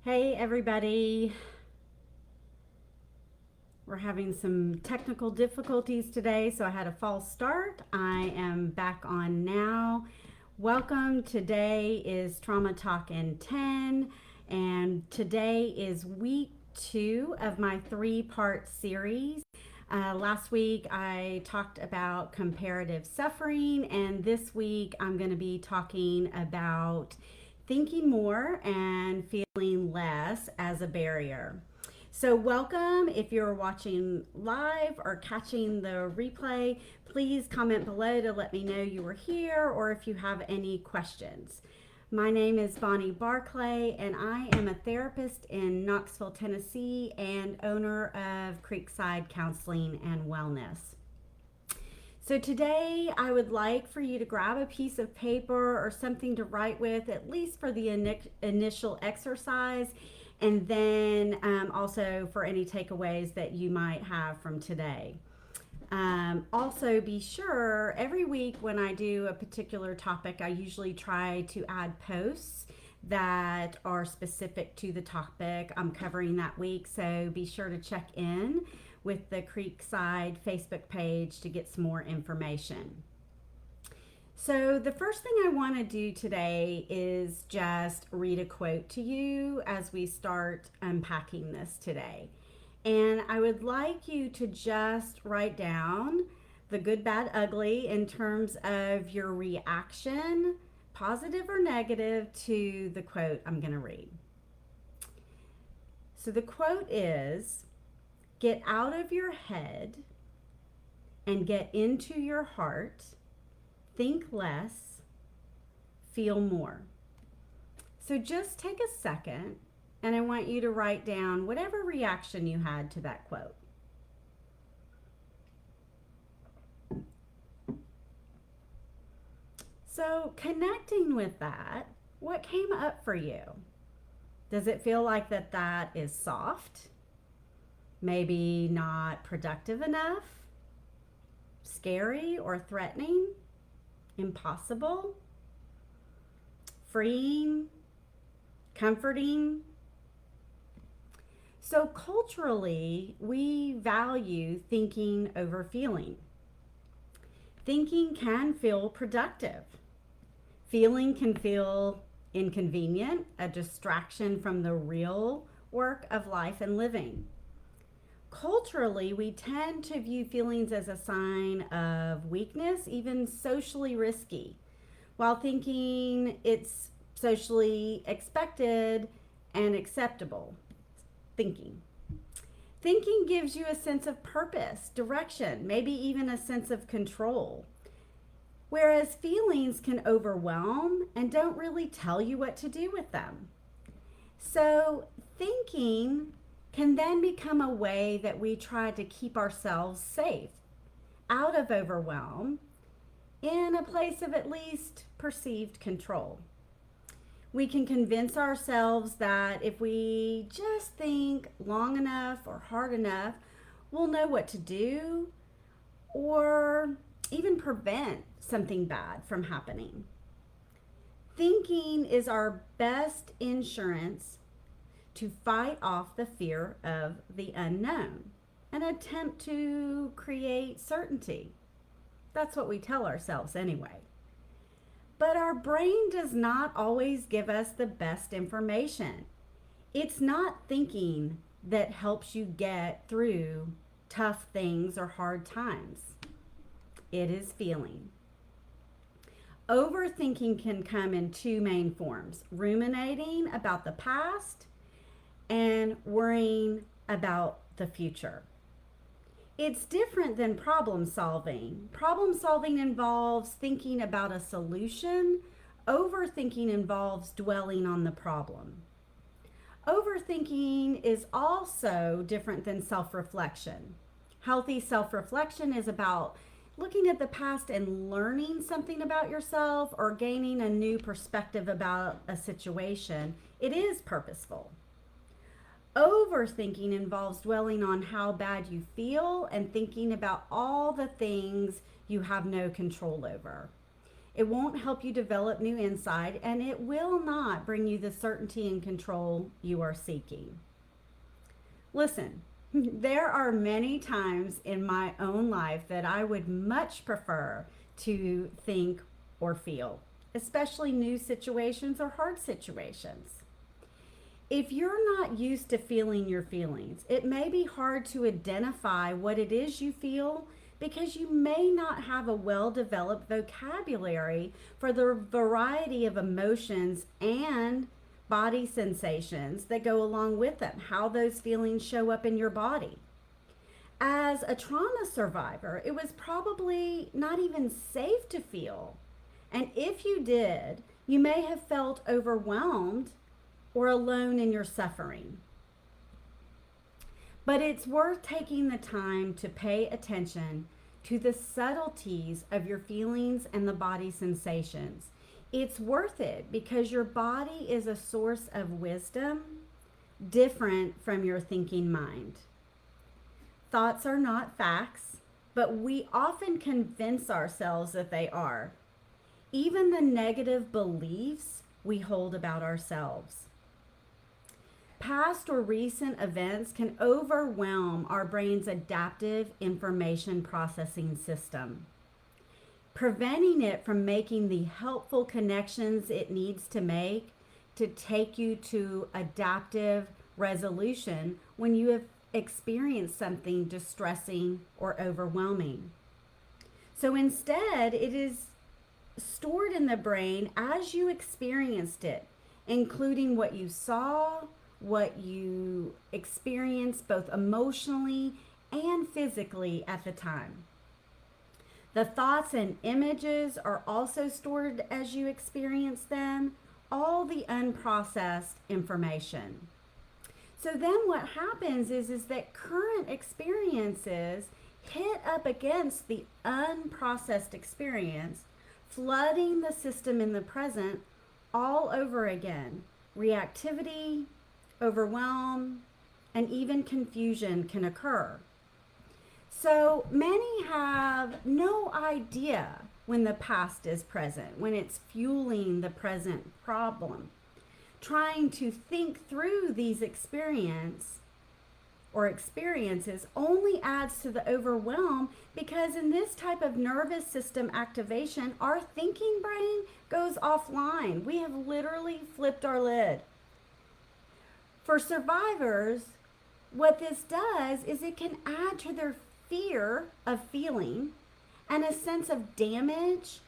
Hey everybody, we're having some technical difficulties today, so I had a false start. I am back on now. Welcome. Today is Trauma Talk in 10, and today is week 2 of my 3-part series. Last week I talked about comparative suffering, and this week I'm going to be talking about thinking more and feeling less as a barrier. So, welcome. If you're watching live or catching the replay, please comment below to let me know you were here or if you have any questions. My name is Bonnie Barclay, and I am a therapist in Knoxville, Tennessee, and owner of Creekside Counseling and Wellness. So today I would like for you to grab a piece of paper or something to write with, at least for the initial exercise, and then also for any takeaways that you might have from today. Also, be sure every week when I do a particular topic, I usually try to add posts that are specific to the topic I'm covering that week. So be sure to check in with the Creekside Facebook page to get some more information. So, the first thing I want to do today is just read a quote to you as we start unpacking this today. And I would like you to just write down the good, bad, ugly in terms of your reaction, positive or negative, to the quote I'm going to read. So, the quote is, "Get out of your head and get into your heart. Think less, feel more." So just take a second and I want you to write down whatever reaction you had to that quote. So connecting with that, what came up for you? Does it feel like that is soft? Maybe not productive enough? Scary or threatening? Impossible? Freeing? Comforting? So culturally, we value thinking over feeling. Thinking can feel productive. Feeling can feel inconvenient, a distraction from the real work of life and living. Culturally, we tend to view feelings as a sign of weakness, even socially risky, while thinking it's socially expected and acceptable. Thinking gives you a sense of purpose, direction, maybe even a sense of control. Whereas feelings can overwhelm and don't really tell you what to do with them. So thinking can then become a way that we try to keep ourselves safe, out of overwhelm, in a place of at least perceived control. We can convince ourselves that if we just think long enough or hard enough, we'll know what to do or even prevent something bad from happening. Thinking is our best insurance to fight off the fear of the unknown, an attempt to create certainty. That's what we tell ourselves anyway. But our brain does not always give us the best information. It's not thinking that helps you get through tough things or hard times. It is feeling. Overthinking can come in two main forms: ruminating about the past and worrying about the future. It's different than problem solving. Problem solving involves thinking about a solution. Overthinking involves dwelling on the problem. Overthinking is also different than self-reflection. Healthy self-reflection is about looking at the past and learning something about yourself or gaining a new perspective about a situation. It is purposeful. Overthinking involves dwelling on how bad you feel and thinking about all the things you have no control over. It won't help you develop new insight, and it will not bring you the certainty and control you are seeking. Listen, there are many times in my own life that I would much prefer to think or feel, especially new situations or hard situations. If you're not used to feeling your feelings, it may be hard to identify what it is you feel because you may not have a well developed vocabulary for the variety of emotions and body sensations that go along with them, how those feelings show up in your body. As a trauma survivor, it was probably not even safe to feel. And if you did, you may have felt overwhelmed or alone in your suffering. But it's worth taking the time to pay attention to the subtleties of your feelings and the body sensations. It's worth it because your body is a source of wisdom different from your thinking mind. Thoughts are not facts, but we often convince ourselves that they are. Even the negative beliefs we hold about ourselves. Past or recent events can overwhelm our brain's adaptive information processing system, preventing it from making the helpful connections it needs to make to take you to adaptive resolution when you have experienced something distressing or overwhelming. So instead, it is stored in the brain as you experienced it, including what you saw, what you experienced both emotionally and physically at the time. The thoughts and images are also stored as you experience them, all the unprocessed information. So then what happens is that current experiences hit up against the unprocessed experience, flooding the system in the present all over again. Reactivity, overwhelm, and even confusion can occur. So many have no idea when the past is present, when it's fueling the present problem. Trying to think through these experiences only adds to the overwhelm because in this type of nervous system activation, our thinking brain goes offline. We have literally flipped our lid. For survivors, what this does is it can add to their fear of feeling and a sense of damage,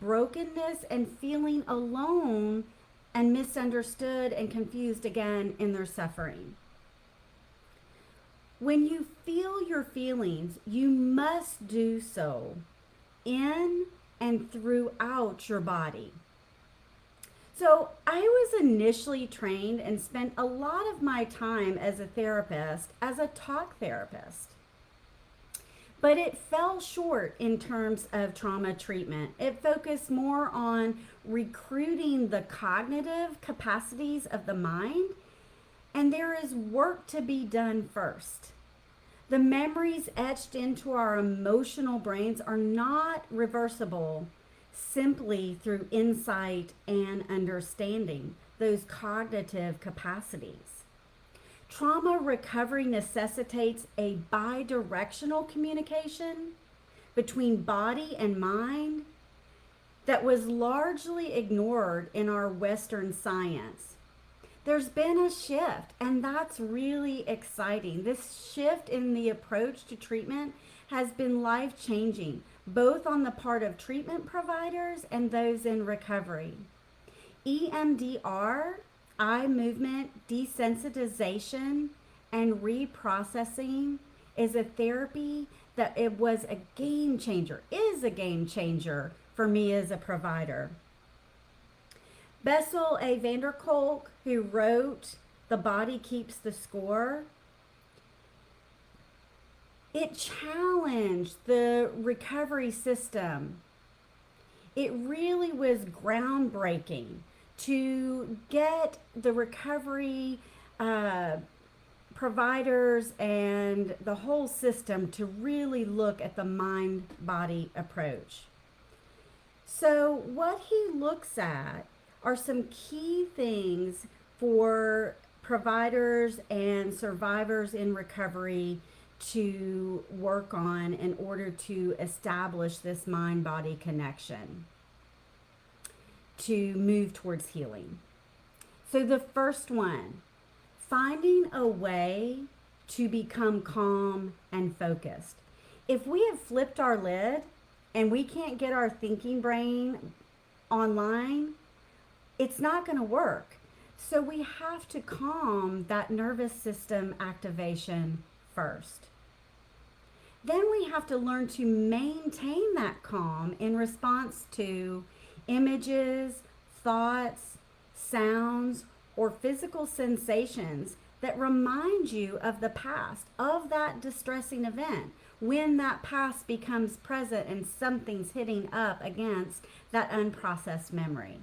brokenness, and feeling alone and misunderstood and confused again in their suffering. When you feel your feelings, you must do so in and throughout your body. So I was initially trained and spent a lot of my time as a therapist, as a talk therapist. But it fell short in terms of trauma treatment. It focused more on recruiting the cognitive capacities of the mind, and there is work to be done first. The memories etched into our emotional brains are not reversible simply through insight and understanding those cognitive capacities. Trauma recovery necessitates a bidirectional communication between body and mind that was largely ignored in our Western science. There's been a shift, and that's really exciting. This shift in the approach to treatment has been life-changing, both on the part of treatment providers and those in recovery. EMDR, eye movement desensitization and reprocessing, is a therapy that it was a game changer, is a game changer for me as a provider. Bessel A. van der Kolk, who wrote The Body Keeps the Score, it challenged the recovery system. It really was groundbreaking to get the recovery providers and the whole system to really look at the mind-body approach. So, what he looks at are some key things for providers and survivors in recovery to work on in order to establish this mind body connection to move towards healing. So, the first one, finding a way to become calm and focused. If we have flipped our lid and we can't get our thinking brain online, it's not going to work. So we have to calm that nervous system activation first. Then we have to learn to maintain that calm in response to images, thoughts, sounds, or physical sensations that remind you of the past, of that distressing event, when that past becomes present and something's hitting up against that unprocessed memory.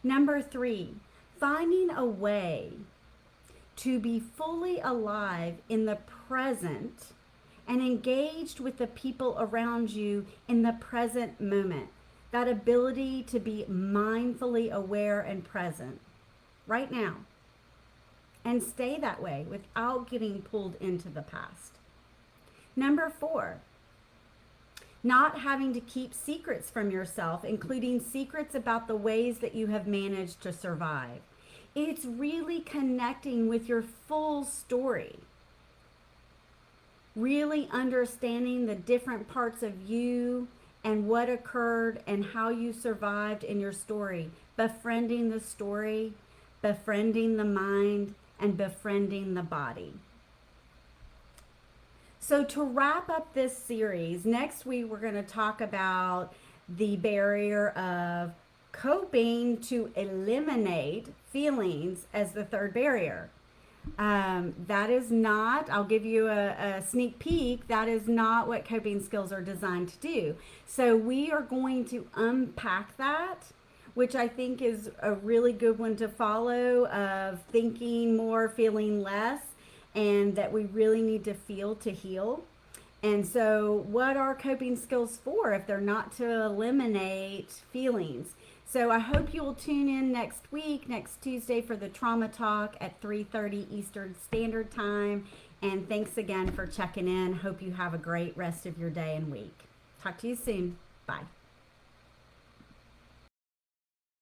Number 3, finding a way to be fully alive in the present and engaged with the people around you in the present moment. That ability to be mindfully aware and present right now. And stay that way without getting pulled into the past. Number 4, not having to keep secrets from yourself, including secrets about the ways that you have managed to survive. It's really connecting with your full story. Really understanding the different parts of you and what occurred and how you survived in your story. Befriending the story, befriending the mind, and befriending the body. So to wrap up this series, next week we're going to talk about the barrier of coping to eliminate feelings as the third barrier. That is not, I'll give you a sneak peek, that is not what coping skills are designed to do. So we are going to unpack that, which I think is a really good one to follow, of thinking more, feeling less, and that we really need to feel to heal. And so what are coping skills for if they're not to eliminate feelings? So I hope you will tune in next week, next Tuesday, for the Trauma Talk at 3:30 Eastern Standard Time. And thanks again for checking in. Hope you have a great rest of your day and week. Talk to you soon. Bye.